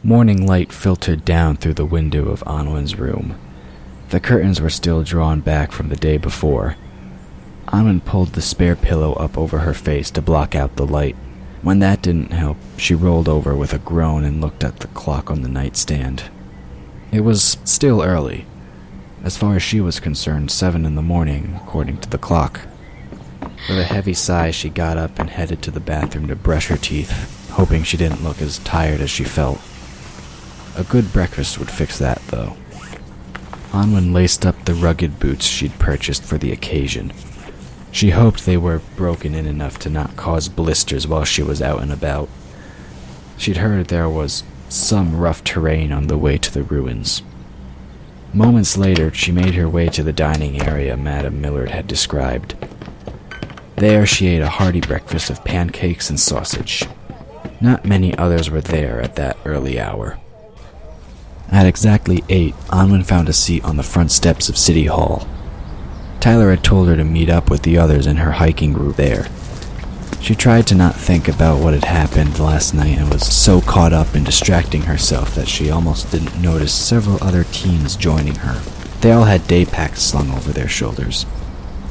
Morning light filtered down through the window of Anwen's room. The curtains were still drawn back from the day before. Anwen pulled the spare pillow up over her face to block out the light. When that didn't help, she rolled over with a groan and looked at the clock on the nightstand. It was still early. As far as she was concerned, 7 in the morning, according to the clock. With a heavy sigh, she got up and headed to the bathroom to brush her teeth, hoping she didn't look as tired as she felt. A good breakfast would fix that, though. Anwen laced up the rugged boots she'd purchased for the occasion. She hoped they were broken in enough to not cause blisters while she was out and about. She'd heard there was some rough terrain on the way to the ruins. Moments later, she made her way to the dining area Madame Millard had described. There, she ate a hearty breakfast of pancakes and sausage. Not many others were there at that early hour. At exactly 8, Anwen found a seat on the front steps of City Hall. Tyler had told her to meet up with the others in her hiking group there. She tried to not think about what had happened last night and was so caught up in distracting herself that she almost didn't notice several other teens joining her. They all had day packs slung over their shoulders.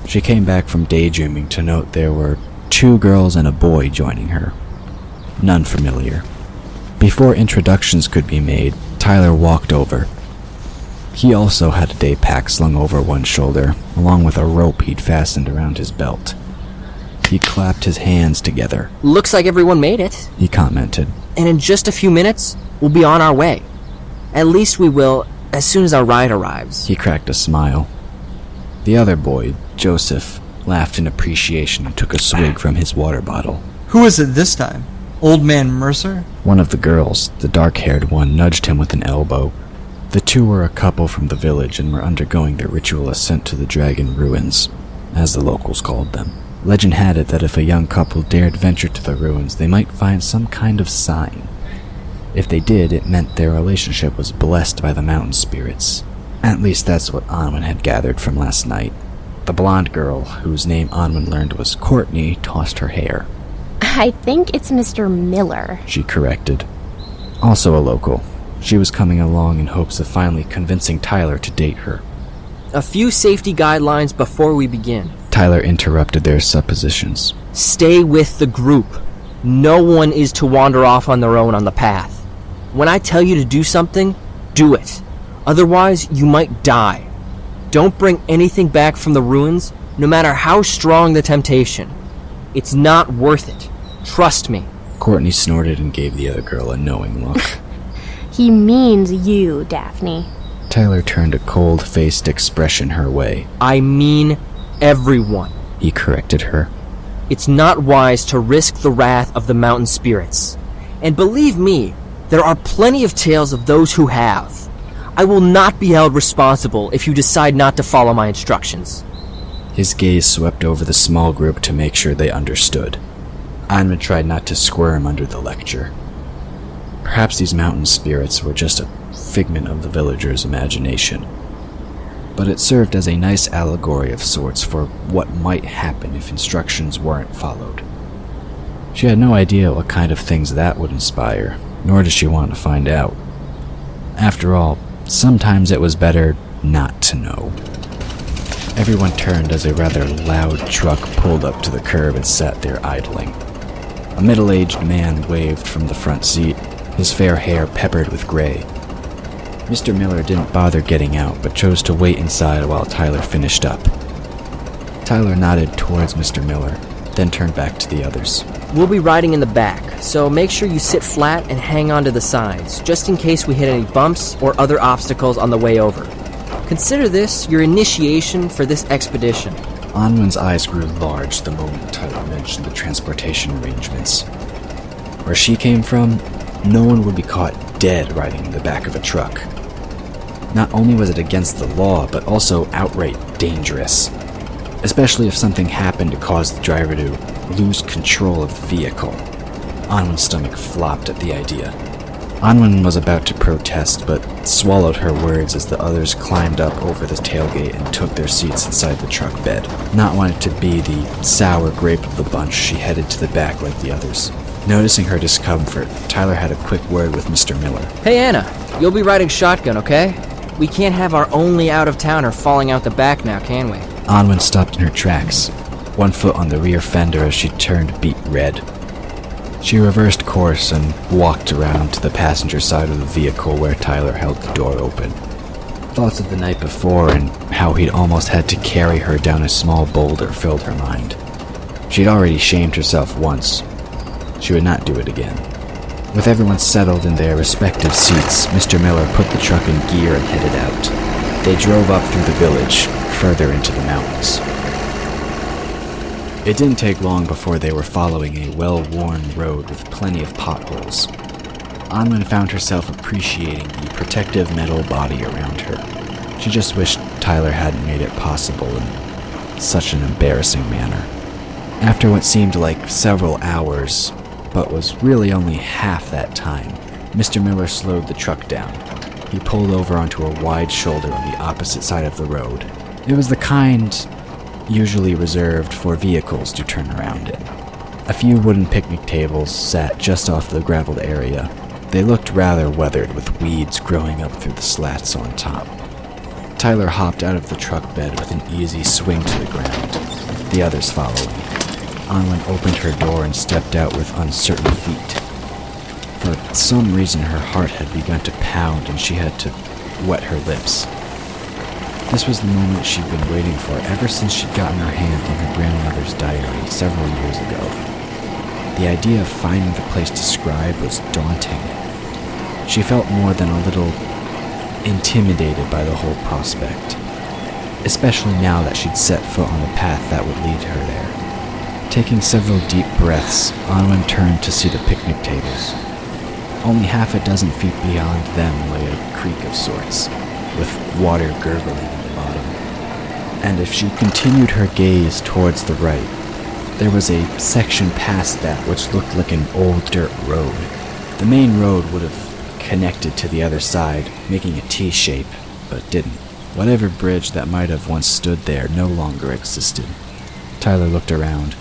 She came back from daydreaming to note there were 2 girls and a boy joining her. None familiar. Before introductions could be made, Tyler walked over. He also had a day pack slung over one shoulder, along with a rope he'd fastened around his belt. He clapped his hands together. "Looks like everyone made it," he commented. "And in just a few minutes, we'll be on our way. At least we will, as soon as our ride arrives." He cracked a smile. The other boy, Josef, laughed in appreciation and took a swig from his water bottle. "Who is it this time? Old Man Mercer?" One of the girls, the dark-haired one, nudged him with an elbow. The 2 were a couple from the village and were undergoing their ritual ascent to the Dragon Ruins, as the locals called them. Legend had it that if a young couple dared venture to the ruins, they might find some kind of sign. If they did, it meant their relationship was blessed by the mountain spirits. At least that's what Anwen had gathered from last night. The blonde girl, whose name Anwen learned was Courtney, tossed her hair. "I think it's Mr. Miller," she corrected. Also a local. She was coming along in hopes of finally convincing Tyler to date her. "A few safety guidelines before we begin." Tyler interrupted their suppositions. "Stay with the group. No one is to wander off on their own on the path. When I tell you to do something, do it. Otherwise, you might die. Don't bring anything back from the ruins, no matter how strong the temptation. It's not worth it. Trust me." Courtney snorted and gave the other girl a knowing look. "He means you, Daphne." Tyler turned a cold-faced expression her way. "I mean everyone," he corrected her. "It's not wise to risk the wrath of the mountain spirits. And believe me, there are plenty of tales of those who have. I will not be held responsible if you decide not to follow my instructions." His gaze swept over the small group to make sure they understood. Anwen tried not to squirm under the lecture. Perhaps these mountain spirits were just a figment of the villagers' imagination. But it served as a nice allegory of sorts for what might happen if instructions weren't followed. She had no idea what kind of things that would inspire, nor did she want to find out. After all, sometimes it was better not to know. Everyone turned as a rather loud truck pulled up to the curb and sat there idling. A middle-aged man waved from the front seat, his fair hair peppered with gray. Mr. Miller didn't bother getting out, but chose to wait inside while Tyler finished up. Tyler nodded towards Mr. Miller, then turned back to the others. "We'll be riding in the back, so make sure you sit flat and hang on to the sides, just in case we hit any bumps or other obstacles on the way over. Consider this your initiation for this expedition." Anwen's eyes grew large the moment Tyler mentioned the transportation arrangements. Where she came from, no one would be caught dead riding in the back of a truck. Not only was it against the law, but also outright dangerous. Especially if something happened to cause the driver to lose control of the vehicle. Anwen's stomach flopped at the idea. Anwen was about to protest, but swallowed her words as the others climbed up over the tailgate and took their seats inside the truck bed. Not wanting to be the sour grape of the bunch, she headed to the back like the others. Noticing her discomfort, Tyler had a quick word with Mr. Miller. Hey, Anna, you'll be riding shotgun, okay? We can't have our only out-of-towner falling out the back now, can we? Anwen stopped in her tracks, one foot on the rear fender as she turned beet red. She reversed course and walked around to the passenger side of the vehicle where Tyler held the door open. Thoughts of the night before and how he'd almost had to carry her down a small boulder filled her mind. She'd already shamed herself once. She would not do it again. With everyone settled in their respective seats, Mr. Miller put the truck in gear and headed out. They drove up through the village, further into the mountains. It didn't take long before they were following a well-worn road with plenty of potholes. Anwen found herself appreciating the protective metal body around her. She just wished Tyler hadn't made it possible in such an embarrassing manner. After what seemed like several hours, but was really only half that time, Mr. Miller slowed the truck down. He pulled over onto a wide shoulder on the opposite side of the road. It was the kind usually reserved for vehicles to turn around in. A few wooden picnic tables sat just off the graveled area. They looked rather weathered with weeds growing up through the slats on top. Tyler hopped out of the truck bed with an easy swing to the ground, the others following. Anwen opened her door and stepped out with uncertain feet. For some reason her heart had begun to pound and she had to wet her lips. This was the moment she'd been waiting for ever since she'd gotten her hand on her grandmother's diary several years ago. The idea of finding the place described was daunting. She felt more than a little intimidated by the whole prospect, especially now that she'd set foot on the path that would lead her there. Taking several deep breaths, Anwen turned to see the picnic tables. Only half a dozen feet beyond them lay a creek of sorts, with water gurgling at the bottom. And if she continued her gaze towards the right, there was a section past that which looked like an old dirt road. The main road would have connected to the other side, making a T shape, but didn't. Whatever bridge that might have once stood there no longer existed. Tyler looked around,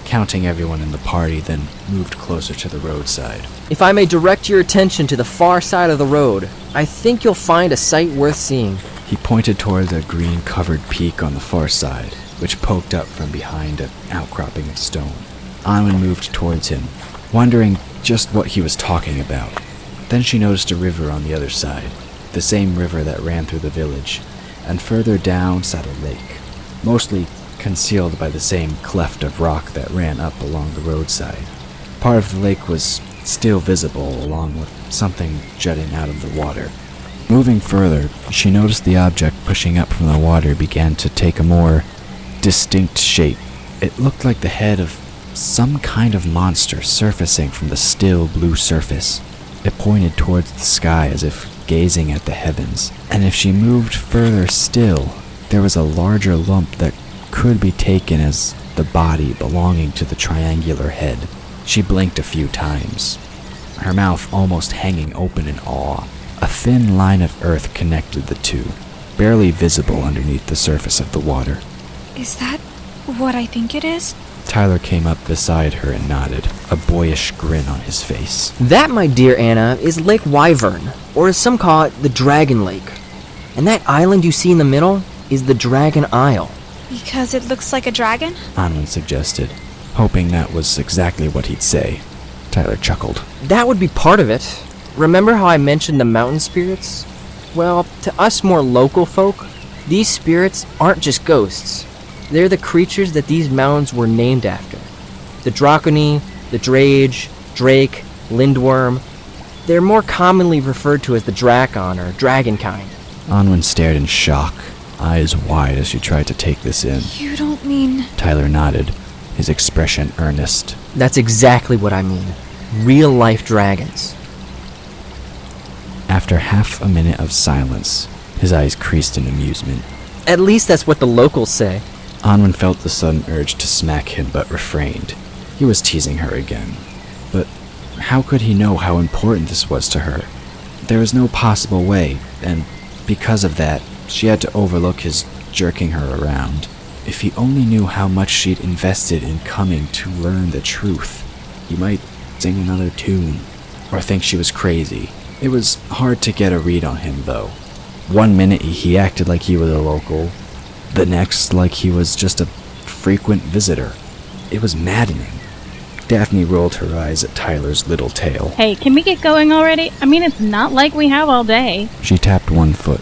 counting everyone in the party, then moved closer to the roadside. If I may direct your attention to the far side of the road, I think you'll find a sight worth seeing. He pointed toward a green-covered peak on the far side, which poked up from behind an outcropping of stone. Anwen moved towards him, wondering just what he was talking about. Then she noticed a river on the other side, the same river that ran through the village, and further down sat a lake, mostly concealed by the same cleft of rock that ran up along the roadside. Part of the lake was still visible, along with something jutting out of the water. Moving further, she noticed the object pushing up from the water began to take a more distinct shape. It looked like the head of some kind of monster surfacing from the still blue surface. It pointed towards the sky as if gazing at the heavens, and if she moved further still, there was a larger lump that could be taken as the body belonging to the triangular head. She blinked a few times, her mouth almost hanging open in awe. A thin line of earth connected the two, barely visible underneath the surface of the water. Is that what I think it is? Tyler came up beside her and nodded, a boyish grin on his face. That, my dear Anna, is Lake Wyvern, or as some call it, the Dragon Lake. And that island you see in the middle is the Dragon Isle. Because it looks like a dragon? Anwen suggested, hoping that was exactly what he'd say. Tyler chuckled. That would be part of it. Remember how I mentioned the mountain spirits? Well, to us more local folk, these spirits aren't just ghosts. They're the creatures that these mountains were named after. The Dracony, the Drage, Drake, Lindworm. They're more commonly referred to as the Drakon or Dragonkind. Anwen stared in shock, eyes wide as she tried to take this in. You don't mean... Tyler nodded, his expression earnest. That's exactly what I mean. Real-life dragons. After half a minute of silence, his eyes creased in amusement. At least that's what the locals say. Anwen felt the sudden urge to smack him, but refrained. He was teasing her again. But how could he know how important this was to her? There was no possible way, and because of that, she had to overlook his jerking her around. If he only knew how much she'd invested in coming to learn the truth, he might sing another tune, or think she was crazy. It was hard to get a read on him, though. One minute he acted like he was a local, the next like he was just a frequent visitor. It was maddening. Daphne rolled her eyes at Tyler's little tail. Hey, can we get going already? I mean, it's not like we have all day. She tapped one foot.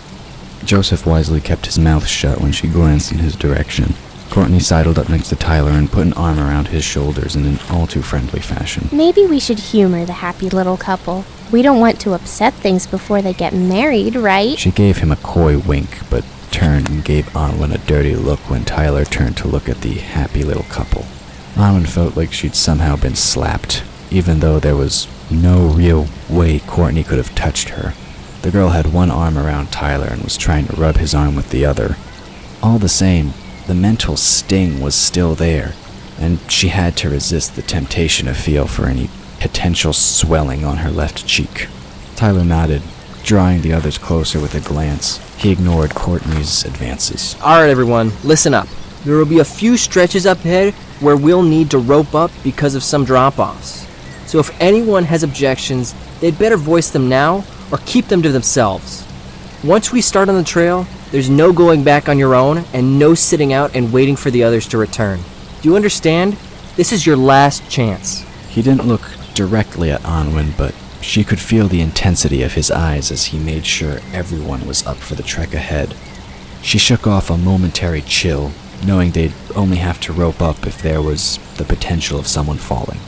Josef wisely kept his mouth shut when she glanced in his direction. Courtney sidled up next to Tyler and put an arm around his shoulders in an all-too-friendly fashion. Maybe we should humor the happy little couple. We don't want to upset things before they get married, right? She gave him a coy wink, but turned and gave Anwen a dirty look when Tyler turned to look at the happy little couple. Anwen felt like she'd somehow been slapped, even though there was no real way Courtney could have touched her. The girl had one arm around Tyler and was trying to rub his arm with the other. All the same, the mental sting was still there, and she had to resist the temptation to feel for any potential swelling on her left cheek. Tyler nodded, drawing the others closer with a glance. He ignored Courtney's advances. Alright, everyone, listen up. There will be a few stretches up ahead where we'll need to rope up because of some drop-offs. So if anyone has objections, they'd better voice them now or keep them to themselves. Once we start on the trail, there's no going back on your own and no sitting out and waiting for the others to return. Do you understand? This is your last chance. He didn't look directly at Anwen, but she could feel the intensity of his eyes as he made sure everyone was up for the trek ahead. She shook off a momentary chill, knowing they'd only have to rope up if there was the potential of someone falling.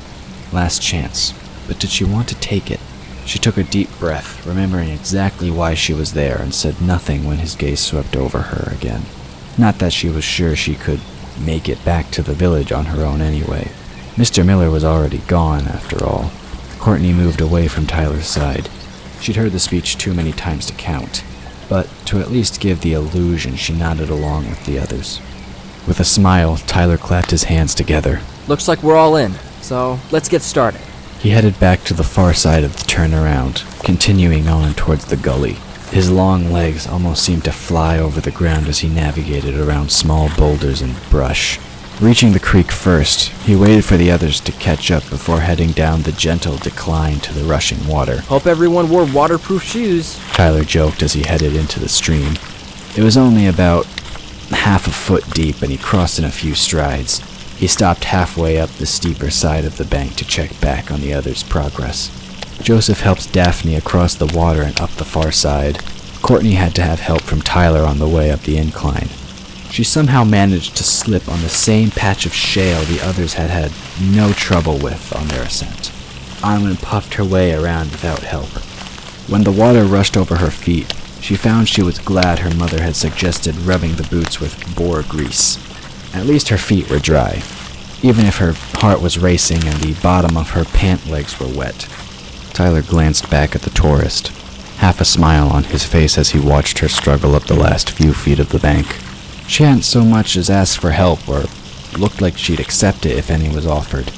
Last chance, but did she want to take it? She took a deep breath, remembering exactly why she was there, and said nothing when his gaze swept over her again. Not that she was sure she could make it back to the village on her own anyway. Mr. Miller was already gone, after all. Courtney moved away from Tyler's side. She'd heard the speech too many times to count, but to at least give the illusion, she nodded along with the others. With a smile, Tyler clapped his hands together. Looks like we're all in, so let's get started. He headed back to the far side of the turnaround, continuing on towards the gully. His long legs almost seemed to fly over the ground as he navigated around small boulders and brush. Reaching the creek first, he waited for the others to catch up before heading down the gentle decline to the rushing water. Hope everyone wore waterproof shoes, Tyler joked as he headed into the stream. It was only about half a foot deep and he crossed in a few strides. He stopped halfway up the steeper side of the bank to check back on the others' progress. Josef helped Daphne across the water and up the far side. Courtney had to have help from Tyler on the way up the incline. She somehow managed to slip on the same patch of shale the others had had no trouble with on their ascent. Anwen puffed her way around without help. When the water rushed over her feet, she found she was glad her mother had suggested rubbing the boots with boar grease. At least her feet were dry, even if her heart was racing and the bottom of her pant legs were wet. Tyler glanced back at the tourist, half a smile on his face as he watched her struggle up the last few feet of the bank. She hadn't so much as asked for help or looked like she'd accept it if any was offered.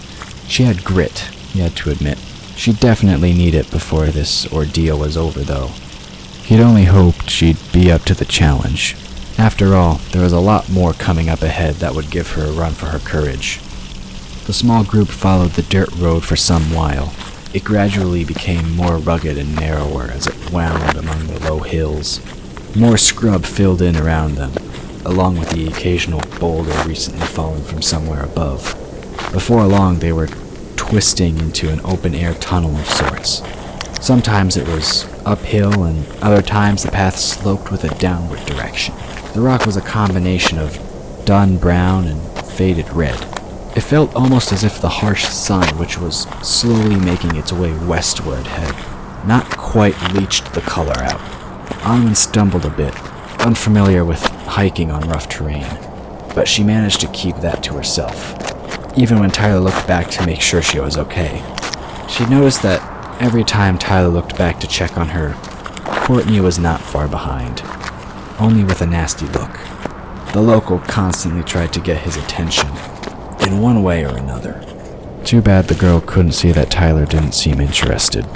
She had grit, he had to admit. She'd definitely need it before this ordeal was over, though. He'd only hoped she'd be up to the challenge. After all, there was a lot more coming up ahead that would give her a run for her courage. The small group followed the dirt road for some while. It gradually became more rugged and narrower as it wound among the low hills. More scrub filled in around them, along with the occasional boulder recently fallen from somewhere above. Before long, they were twisting into an open-air tunnel of sorts. Sometimes it was uphill, and other times the path sloped with a downward direction. The rock was a combination of dun brown and faded red. It felt almost as if the harsh sun, which was slowly making its way westward, had not quite bleached the color out. Anwen stumbled a bit, unfamiliar with hiking on rough terrain, but she managed to keep that to herself, even when Tyler looked back to make sure she was okay. She noticed that every time Tyler looked back to check on her, Courtney was not far behind, only with a nasty look. The local constantly tried to get his attention, in one way or another. Too bad the girl couldn't see that Tyler didn't seem interested.